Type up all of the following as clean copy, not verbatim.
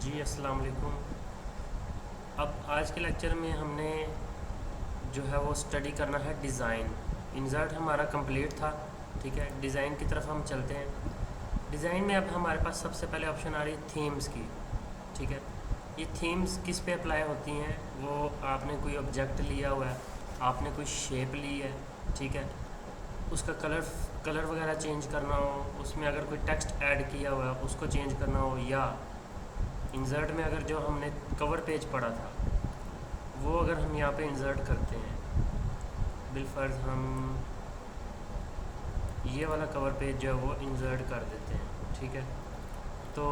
जी अस्सलाम वालेकुम। अब आज के लेक्चर में हमने जो है वो स्टडी करना है डिज़ाइन। इंसर्ट हमारा कंप्लीट था, ठीक है। डिज़ाइन की तरफ हम चलते हैं। डिज़ाइन में अब हमारे पास सबसे पहले ऑप्शन आ रही है थीम्स की, ठीक है। ये थीम्स किस पे अप्लाई होती हैं? वो आपने कोई ऑब्जेक्ट लिया हुआ है, आपने कोई शेप ली है, ठीक है। उसका कलर वगैरह चेंज करना हो, उसमें अगर कोई टेक्स्ट ऐड किया हुआ है उसको चेंज करना हो, या इंसर्ट में अगर जो हमने कवर पेज पढ़ा था वो अगर हम यहाँ पे इंसर्ट करते हैं, बिलफर्ज हम ये वाला कवर पेज जो है वो इंसर्ट कर देते हैं, ठीक है। तो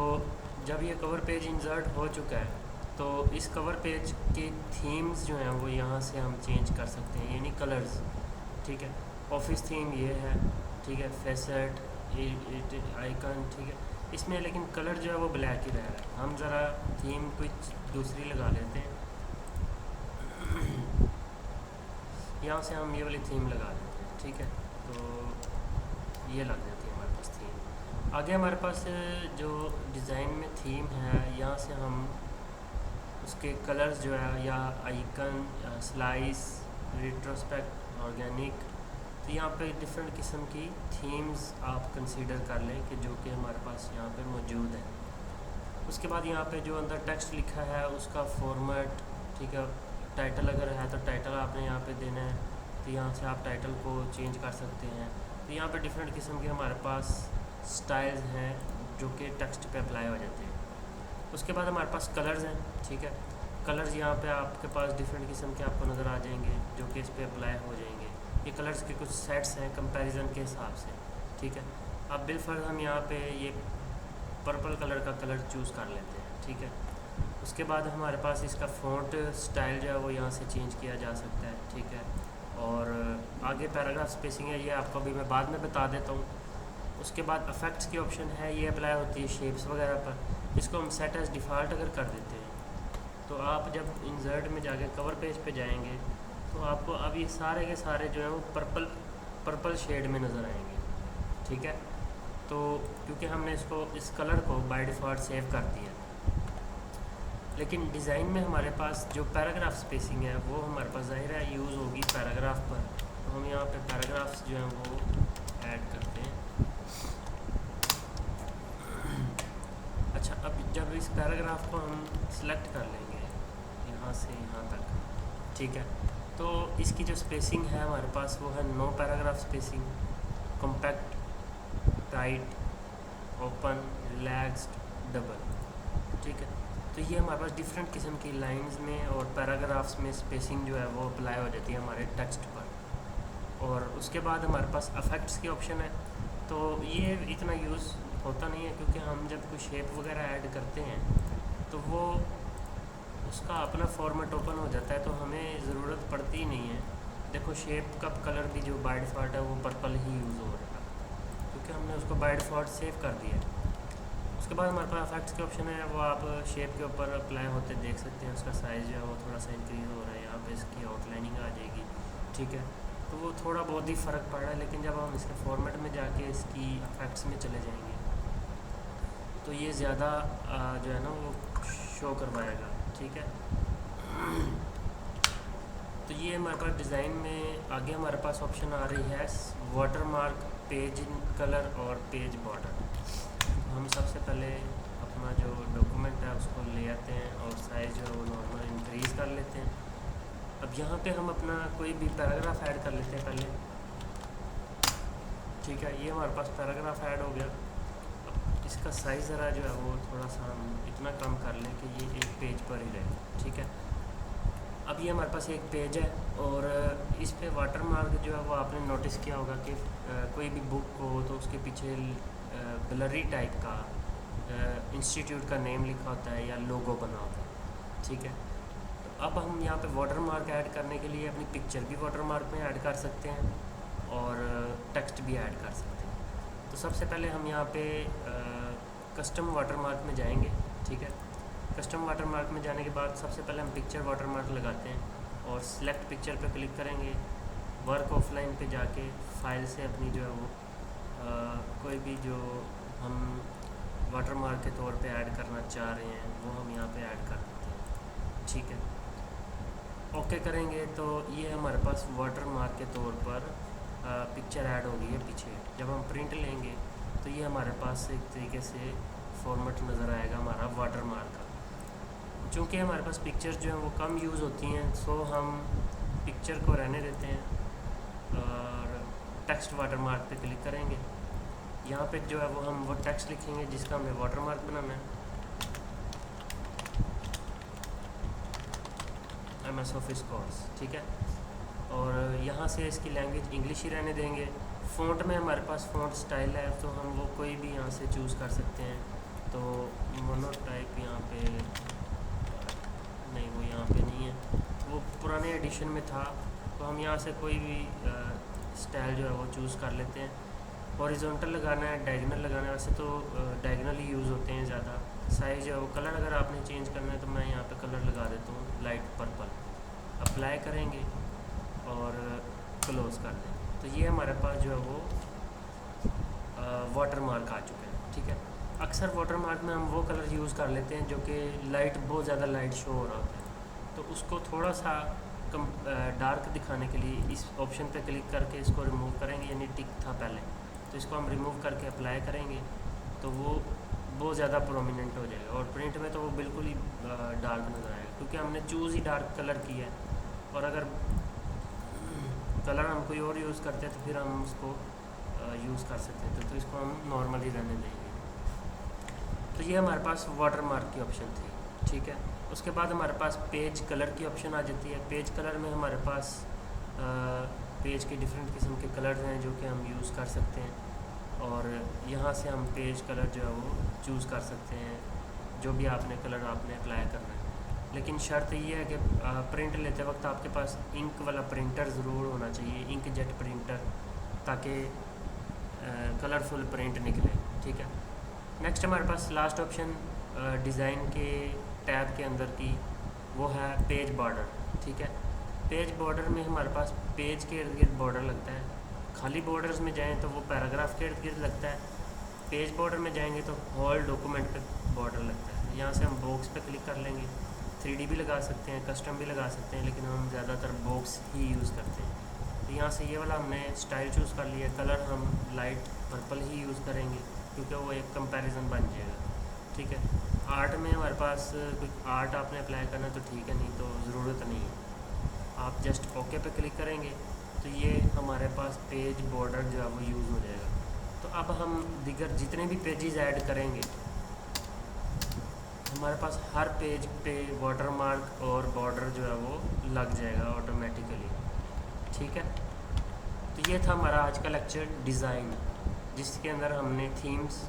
जब ये कवर पेज इंसर्ट हो चुका है तो इस कवर पेज के थीम्स जो हैं वो यहाँ से हम चेंज कर सकते हैं, यानी कलर्स, ठीक है। ऑफिस थीम ये है, ठीक है। फेसेट आइकन, ठीक है। इसमें लेकिन कलर जो है वो ब्लैक ही रह रहा है। हम ज़रा थीम कुछ दूसरी लगा लेते हैं। यहाँ से हम ये वाली थीम लगा देते हैं, ठीक है। तो ये लग जाती है हमारे पास थीम। आगे हमारे पास जो डिज़ाइन में थीम है, यहाँ से हम उसके कलर्स जो है, या आइकन, स्लाइस, रिट्रोस्पेक्ट, ऑर्गेनिक, तो यहाँ पे डिफरेंट किस्म की थीम्स आप कंसीडर कर लें कि जो कि हमारे पास यहाँ पे मौजूद है। उसके बाद यहाँ पे जो अंदर टेक्स्ट लिखा है उसका फॉर्मेट, ठीक है। टाइटल अगर है तो टाइटल आपने यहाँ पे देना है, तो यहाँ से आप टाइटल को चेंज कर सकते हैं। तो यहाँ पे डिफरेंट किस्म के हमारे पास स्टाइल्स हैं जो कि टेक्स्ट पे अप्लाई हो जाते हैं। उसके बाद हमारे पास कलर्स हैं, ठीक है। कलर्स यहाँ पे आपके पास डिफरेंट किस्म के आपको नज़र आ जाएंगे जो कि इस पर अप्लाई हो जाएंगे। ये कलर्स के कुछ सेट्स हैं कंपैरिजन के हिसाब से, ठीक है। अब बिलफर्ज हम यहाँ पे ये पर्पल कलर का कलर चूज़ कर लेते हैं, ठीक है। उसके बाद हमारे पास इसका फ़ॉन्ट स्टाइल जो है वो यहाँ से चेंज किया जा सकता है, ठीक है। और आगे पैराग्राफ स्पेसिंग है, ये आपको अभी मैं बाद में बता देता हूँ। उसके बाद अफेक्ट्स की ऑप्शन है, ये अप्लाई होती है शेप्स वगैरह पर। इसको हम सेट एज डिफ़ॉल्ट अगर कर देते हैं तो आप जब इंसर्ट में जाके कवर पेज पे जाएंगे तो आपको अब ये सारे के सारे जो हैं वो पर्पल शेड में नज़र आएंगे, ठीक है। तो क्योंकि हमने इस कलर को बाय डिफ़ॉल्ट सेव कर दिया। लेकिन डिज़ाइन में हमारे पास जो पैराग्राफ स्पेसिंग है वो हमारे पास ज़ाहिर है यूज़ होगी पैराग्राफ पर। तो हम यहाँ पे पैराग्राफ्स जो हैं वो ऐड करते हैं। अच्छा, अब जब इस पैराग्राफ को हम सिलेक्ट कर लेंगे यहाँ से यहाँ तक, ठीक है। तो इसकी जो स्पेसिंग है हमारे पास वो है no paragraph spacing, compact, tight, open, relaxed, double, ठीक है। तो ये हमारे पास डिफरेंट किस्म की लाइंस में और पैराग्राफ्स में स्पेसिंग जो है वो अप्लाई हो जाती है हमारे टेक्स्ट पर। और उसके बाद हमारे पास अफेक्ट्स की ऑप्शन है। तो ये इतना यूज़ होता नहीं है क्योंकि हम जब कोई शेप वगैरह ऐड करते हैं तो वो उसका अपना फॉर्मेट ओपन हो जाता है, तो हमें ज़रूरत पड़ती ही नहीं है। देखो शेप का कलर भी जो बाय डिफ़ॉल्ट है वो पर्पल ही यूज़ हो रहा है क्योंकि हमने उसको बाय डिफ़ॉल्ट सेव कर दिया है। उसके बाद हमारे पास अफेक्ट्स के ऑप्शन है, वो आप शेप के ऊपर अप्लाई होते देख सकते हैं। उसका साइज़ जो है वो थोड़ा सा इंक्रीज़ हो रहा है, यहाँ पे इसकी आउटलाइनिंग आ जाएगी, ठीक है। तो वो थोड़ा बहुत ही फ़र्क पड़ रहा है, लेकिन जब हम इसके फॉर्मेट में जाके इसकी अफेक्ट्स में चले जाएंगे तो ये ज़्यादा जो है ना वो शो करवाएगा, ठीक है। तो ये हमारे पास डिज़ाइन में आगे हमारे पास ऑप्शन आ रही है water mark, page in colour और पेज बॉर्डर। हम सबसे पहले अपना जो डॉक्यूमेंट है उसको ले आते हैं और साइज़ जो है वो नॉर्मल इंक्रीज़ कर लेते हैं। अब यहाँ पे हम अपना कोई भी पैराग्राफ ऐड कर लेते हैं पहले, ठीक है। ये हमारे पास पैराग्राफ ऐड हो गया। अब इसका साइज़ ज़रा जो है वो थोड़ा सा हम इतना कम कर लें कि ये एक पेज पर ही रहे, ठीक है। अब ये हमारे पास एक पेज है और इस पे वाटर मार्क जो है वो आपने नोटिस किया होगा कि कोई भी बुक हो तो उसके पीछे ब्लरी टाइप का इंस्टीट्यूट का नेम लिखा होता है या लोगो बना होता है, ठीक है। तो अब हम यहाँ पे वाटर मार्क ऐड करने के लिए अपनी पिक्चर भी वाटर मार्क में ऐड कर सकते हैं और टेक्स्ट भी ऐड कर सकते हैं। तो सबसे पहले हम यहाँ पे कस्टम वाटर मार्क में जाएंगे, ठीक है। कस्टम वाटर मार्क में जाने के बाद सबसे पहले हम पिक्चर वाटर मार्क लगाते हैं और सिलेक्ट पिक्चर पे क्लिक करेंगे। वर्क ऑफलाइन पे जाके फ़ाइल से अपनी जो है वो कोई भी जो हम वाटर मार्क के तौर पे ऐड करना चाह रहे हैं वो हम यहाँ पे ऐड कर देते हैं। ठीक है, ओके करेंगे तो ये हमारे पास वाटर मार्क के तौर पर पिक्चर ऐड हो गई है पीछे। जब हम प्रिंट लेंगे तो ये हमारे पास एक तरीके से फॉर्मेट नज़र आएगा हमारा वाटर मार्क का। चूँकि हमारे पास पिक्चर जो हैं वो कम यूज़ होती हैं, सो हम पिक्चर को रहने देते हैं और टेक्स्ट वाटर मार्क पे क्लिक करेंगे। यहाँ पे जो है वो हम वो टेक्स्ट लिखेंगे जिसका हमें वाटर मार्क बनाना है। MS ऑफिस कोर्स, ठीक है। और यहाँ से इसकी लैंग्वेज इंग्लिश ही रहने देंगे। फ़ॉन्ट में हमारे पास फ़ॉन्ट स्टाइल है तो हम वो कोई भी यहाँ से चूज़ कर सकते हैं। तो मोनोटाइप यहाँ पे नहीं, वो यहाँ पे नहीं है, वो पुराने एडिशन में था। तो हम यहाँ से कोई भी स्टाइल जो है वो चूज़ कर लेते हैं। हॉरिजॉन्टल लगाना है, डायगोनल लगाना है, वैसे तो डायगोनल ही यूज़ होते हैं ज़्यादा। साइज़ जो है वो कलर अगर आपने चेंज करना है तो मैं यहाँ पे कलर लगा देता हूँ लाइट पर्पल। अप्लाई करेंगे और क्लोज़ कर दें तो ये हमारे पास जो है वो वाटर मार्क आ चुके हैं। ठीक है, अक्सर वाटर मार्क में हम वो कलर यूज़ कर लेते हैं जो कि लाइट, बहुत ज़्यादा लाइट शो हो रहा होता है, तो उसको थोड़ा सा कम डार्क दिखाने के लिए इस ऑप्शन पे क्लिक करके इसको रिमूव करेंगे। यानी टिक था पहले, तो इसको हम रिमूव करके अप्लाई करेंगे तो वो बहुत ज़्यादा प्रोमिनेंट हो जाएगा। और प्रिंट में तो वो बिल्कुल ही डार्क नज़र आएगा क्योंकि हमने चूज़ ही डार्क कलर किया है। और अगर कलर हम कोई और यूज़ करते हैं तो फिर हम उसको यूज़ कर सकते हैं, तो इसको हम नॉर्मली रहने देंगे। तो ये हमारे पास वाटर मार्क की ऑप्शन थी। ठीक है, उसके बाद हमारे पास पेज कलर की ऑप्शन आ जाती है। पेज कलर में हमारे पास पेज के डिफरेंट किस्म के कलर्स हैं जो कि हम यूज़ कर सकते हैं। और यहाँ से हम पेज कलर जो है वो चूज़ कर सकते हैं, जो भी आपने कलर आपने अप्लाई करना है। लेकिन शर्त ये है कि प्रिंट लेते वक्त आपके पास इंक वाला प्रिंटर ज़रूर होना चाहिए, इंक जेट प्रिंटर, ताकि कलरफुल प्रिंट निकले। ठीक है, नेक्स्ट हमारे पास लास्ट ऑप्शन डिज़ाइन के टैब के अंदर की वो है पेज बॉर्डर। ठीक है, पेज बॉर्डर में हमारे पास पेज के इर्द गिर्द बॉर्डर लगता है। खाली बॉर्डर्स में जाएं तो वो पैराग्राफ के इर्द गिर्द लगता है। पेज बॉर्डर में जाएंगे तो होल डॉक्यूमेंट पे बॉर्डर लगता है। यहाँ से हम बॉक्स पे क्लिक कर लेंगे। 3D भी लगा सकते हैं, कस्टम भी लगा सकते हैं, लेकिन हम ज़्यादातर बॉक्स ही यूज़ करते हैं। तो यहाँ से ये वाला हमने स्टाइल चूज़ कर लिया। कलर हम लाइट पर्पल ही यूज़ करेंगे क्योंकि वो एक कंपैरिजन बन जाएगा। ठीक है, आर्ट में हमारे पास कुछ आर्ट आपने अप्लाई करना तो ठीक है, नहीं तो ज़रूरत नहीं है। आप जस्ट ओके पे क्लिक करेंगे तो ये हमारे पास पेज बॉर्डर जो है वो यूज़ हो जाएगा। तो अब हम दीगर जितने भी पेजेस ऐड करेंगे हमारे पास हर पेज पे वाटर मार्क और बॉर्डर जो है वो लग जाएगा ऑटोमेटिकली। ठीक है, तो ये था हमारा आज का लेक्चर डिज़ाइन, जिसके अंदर हमने थीम्स,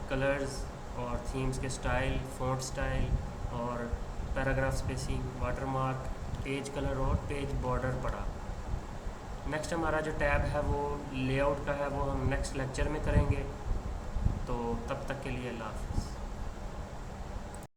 कलर्स और थीम्स के स्टाइल, फ़ॉन्ट स्टाइल और paragraph spacing, water mark, page colour और पेज बॉर्डर पढ़ा। नेक्स्ट हमारा जो टैब है वो लेआउट का है, वो हम नेक्स्ट लेक्चर में करेंगे। तो तब तक के लिए अल्लाह हाफ़िज़।